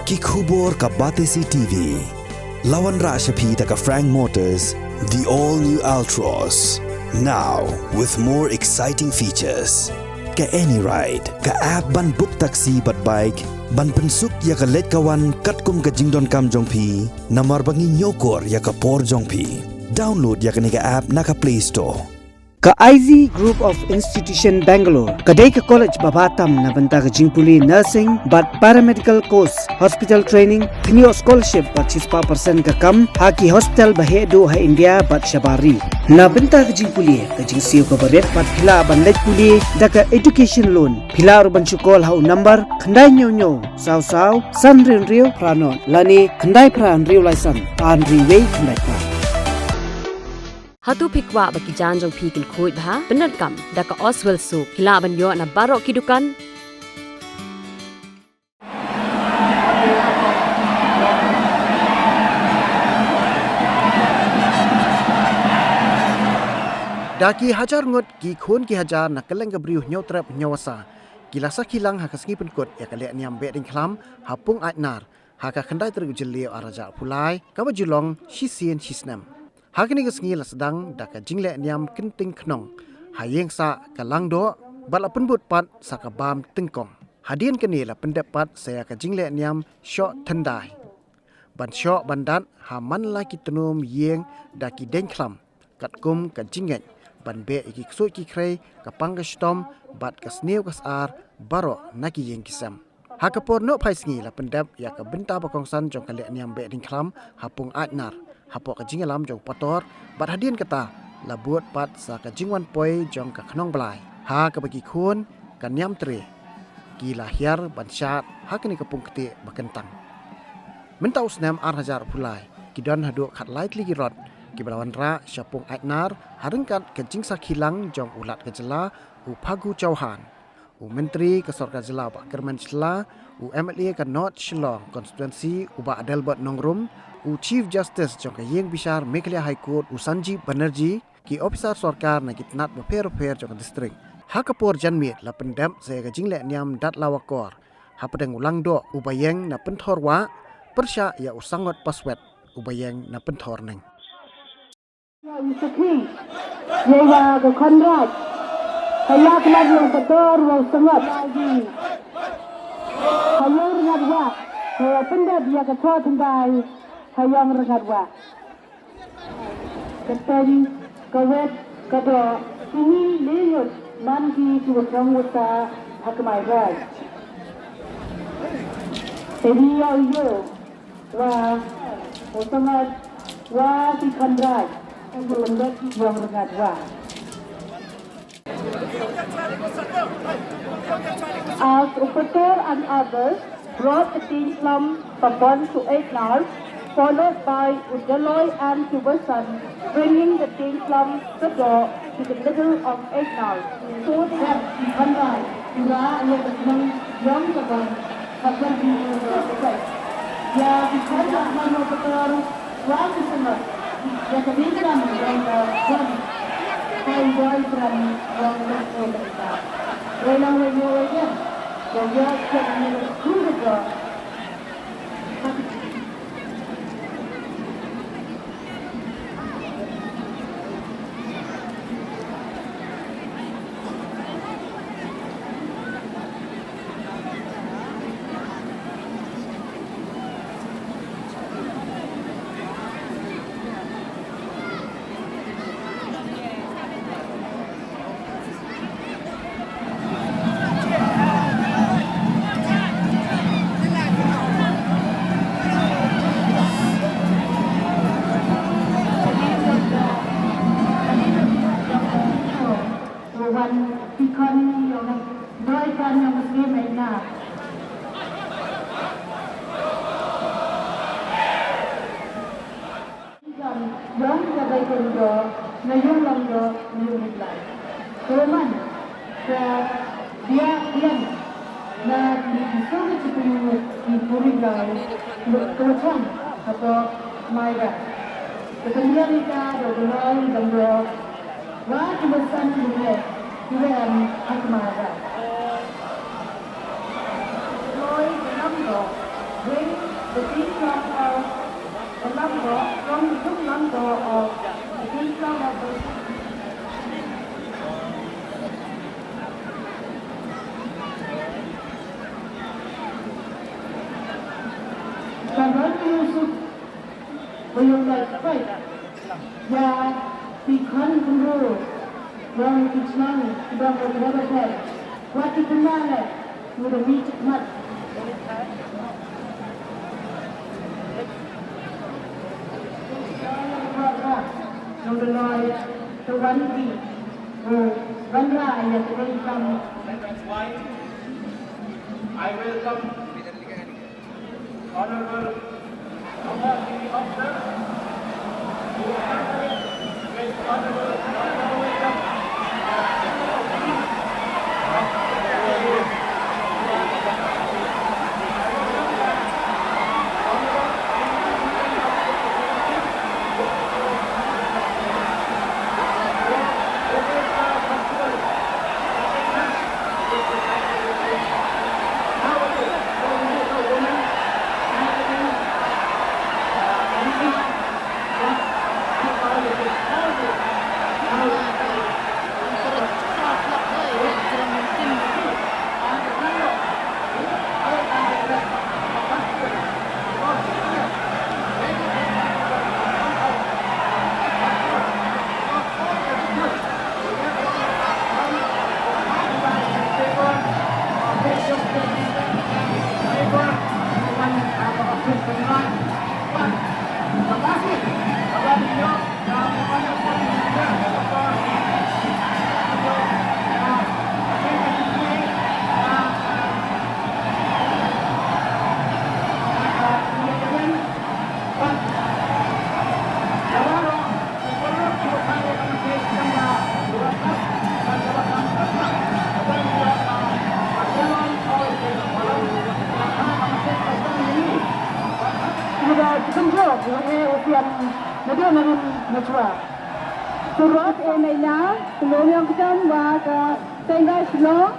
Kikubor ka Batesi TV. Lawan Rashapi taka Frank Motors, the all-new Altros. Now, with more exciting features. Ka any ride, ka app ban book taxi bat bike, ban pensuk ya ka let kawan katkum ka jingdon kam jongpi, namar bangi nyokor ya ka por jongpi. Download ya ka nika app naka Play Store. Ka IZ Group of Institution Bangalore, kadai ka college babatam na banta ka jingpuli nursing but paramedical course, hospital training, thinyo scholarship but 6% ka kam, haki hospital bahedo ha India but shabari. Na banta ka jingpuli ka jingsiyo ka baret but pila ban let puli da ka education loan. Pila urban chukol ha number khandai nyo saw san rio pranon lani khandai pran rio laisan an riway khandai pra. Hatu pikwa bagi janjong pikil kuit bah benar kam daka Oswell su kila banyo na barok kidukan. Daki Hajar ngot ki khun ki Hajar nak keleng kebriuh nyau trap nyawasa. Kilasa kilang haka sengi penkut ya ka Lehniam Behdeiñkhlam hapung atnar haka khandai terujeliu araja pulai ka bajulong shisien shisnam. Hakini kesengi la sedang daka jing Lehniam kenting knong. Hayeng sa kalang do bala penbut pat sa ka bam tengkong. Hadian keni la pendapat saya ka jing Lehniam syok tendai. Ban syok bandat haman la kitenum yeng daki Behdeiñkhlam katkum ka jinget ban be iki ksoi ki krei ka panggastom bat ka sneu kasar baro naki yeng kisam. Hakapor no paisengi la pendap ya ka benta bakongsan jong ka Lehniam Behdeiñkhlam hapung atnar. Hapok ka jingalam jong pator bat hadian kata la buat pat sa ka jingwan poi jong ka knong belai ha ka bagi khun ka nyam tre ki lahir ban syat ha kini kapung kete bakentang mentau snam ar Hajar pulai ki don hadu khat light ligi rod ki balawan ra syapung atnar harengkat ka jing sa khilang jong ulat ka jela u phagu chauhan u menteri ka sorkar jela ba kerman chla u MLA ka North Shillong constituency u ba Adelbert Nongrum u Chief Justice jong ka yeng bishar Meghalaya High Court u Sanjeev Banerjee ki officer sorkar na kitnat beper jong ka distrik hakapor janmit la pendam saya ka jing Lehniam dat lawakor ha pedang ulang do u bayeng na penthor wa persya ya usangot paswet u bayeng na penthor neng Sakhi yewa ka khandrat kayak lag yang betor wa sangat lagi hayur ngadwa ha pendam ya ka thot tendai hayang rengadwa katari kawet kado ini leyot mangi tuwang wata hakmai rai jadi yo wa osangat wa si khandrat Bulandak yang rengadwa. As operator and others brought the Behdeiñkhlam from 1 to 8 now, followed by Udaloy and Tubasan, bringing the Behdeiñkhlam to the middle of 8 now. So that the Khandai, Ura and the young Kaban have been the Ya, the Khandai man operator, Ram Kusumat. Ya Behdeiñkhlam yang one high boyfriend yang berkuasa. Relang lagi, jadi kita kuda. Yang jaga itu na yung lang do yung nilai. Roman dia na bisa itu dipurigai berkesan atau maya. Kemudian kita doang dan wah kebesaran juga akmara. Loi dalam do the Behdeiñkhlam of the number from the group number of the Behdeiñkhlam of the Kawan Yusuf Bayulai Sabai Ya Pikhan Guru Yang Kichman Sudah berada Wati kenal Mudah mikmat Yang dengar Tuan di Bandra yang Behdeiñkhlam That's why I welcome Honorable Hajar Officer who accompanied with Honorable Surat Emaina, Lehniam Kitan Waka, Tenga Shlo,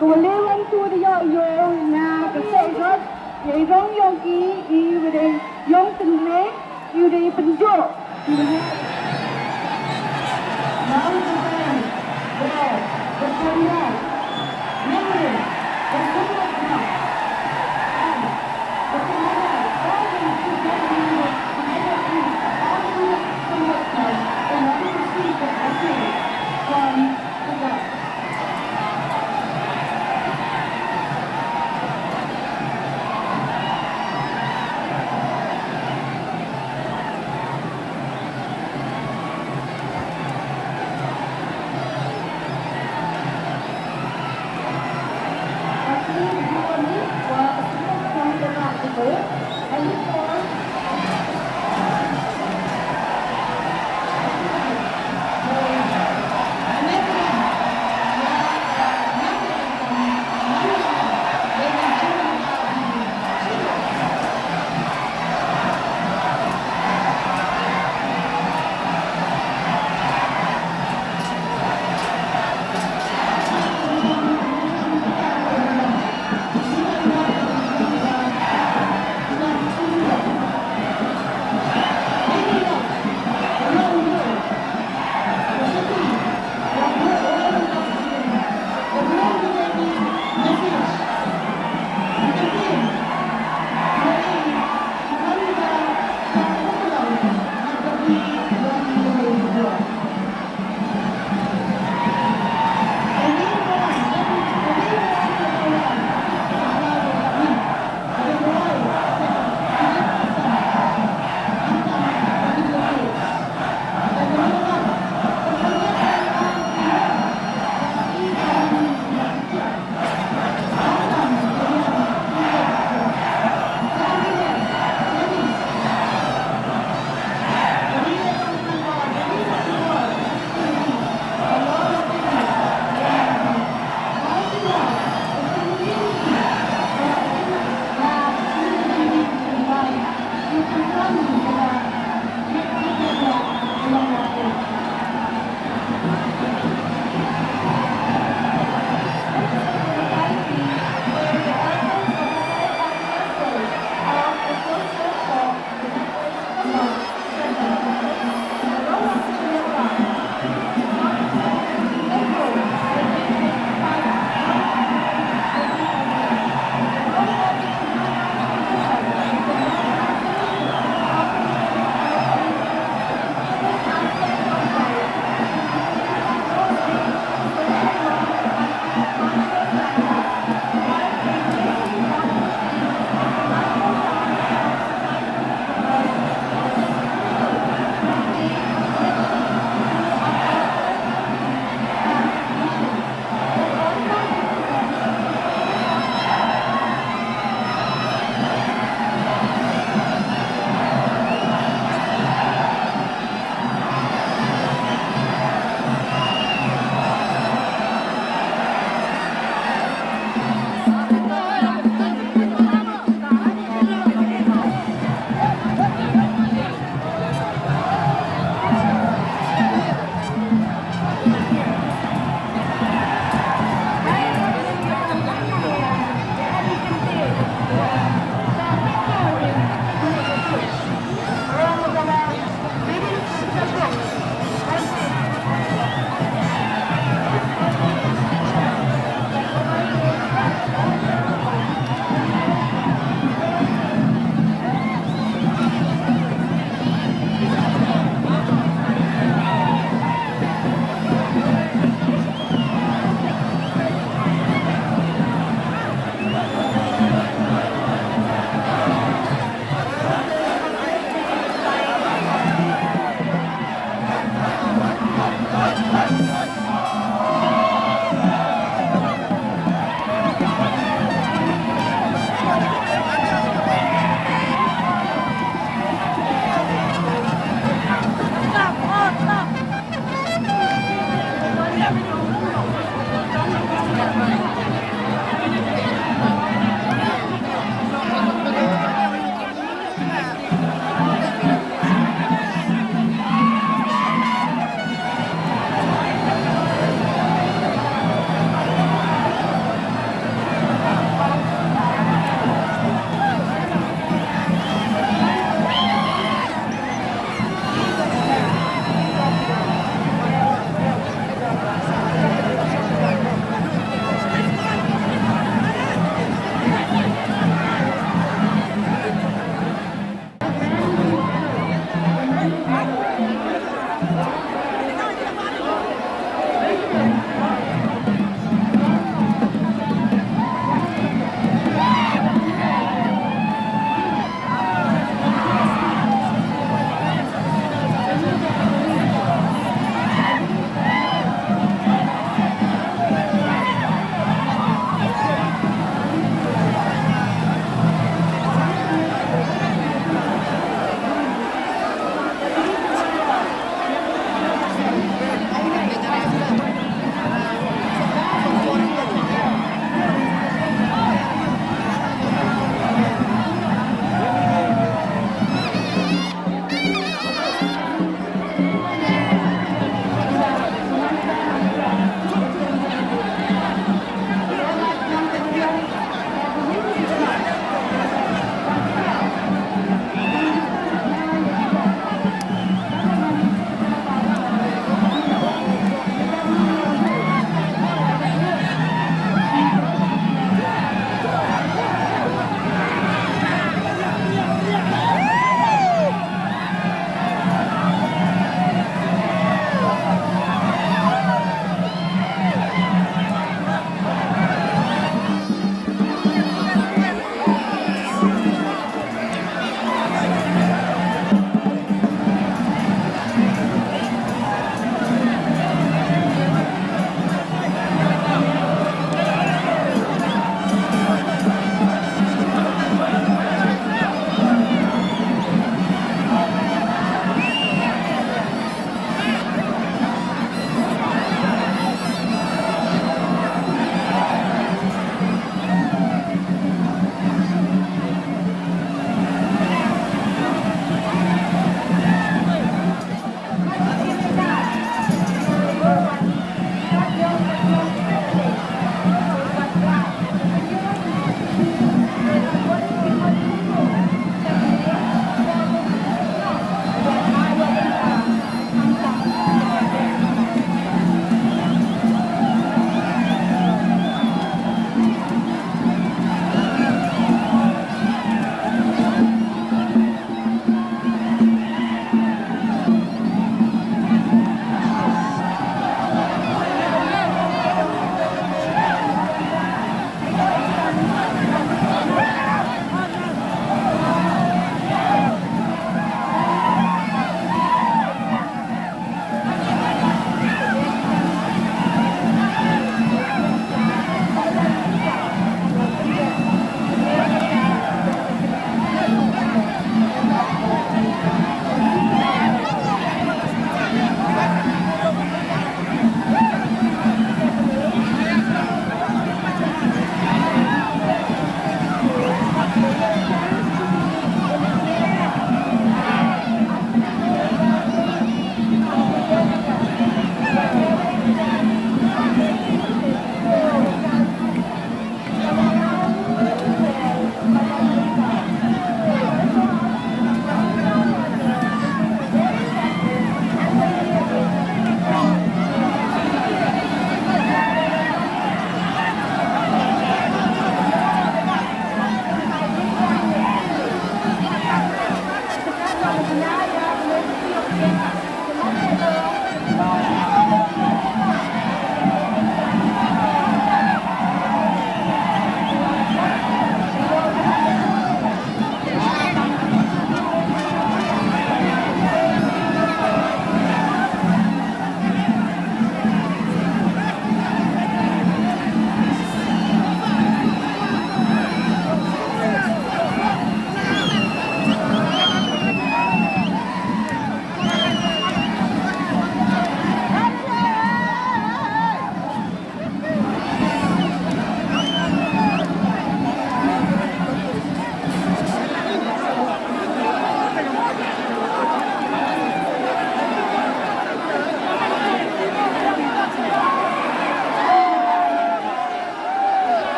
Kulewan to the Yo, Na, the Sagat, Yong Yogi, Evening, Yong Tinley, you the Penjo. Now the band, the Korea, Memory.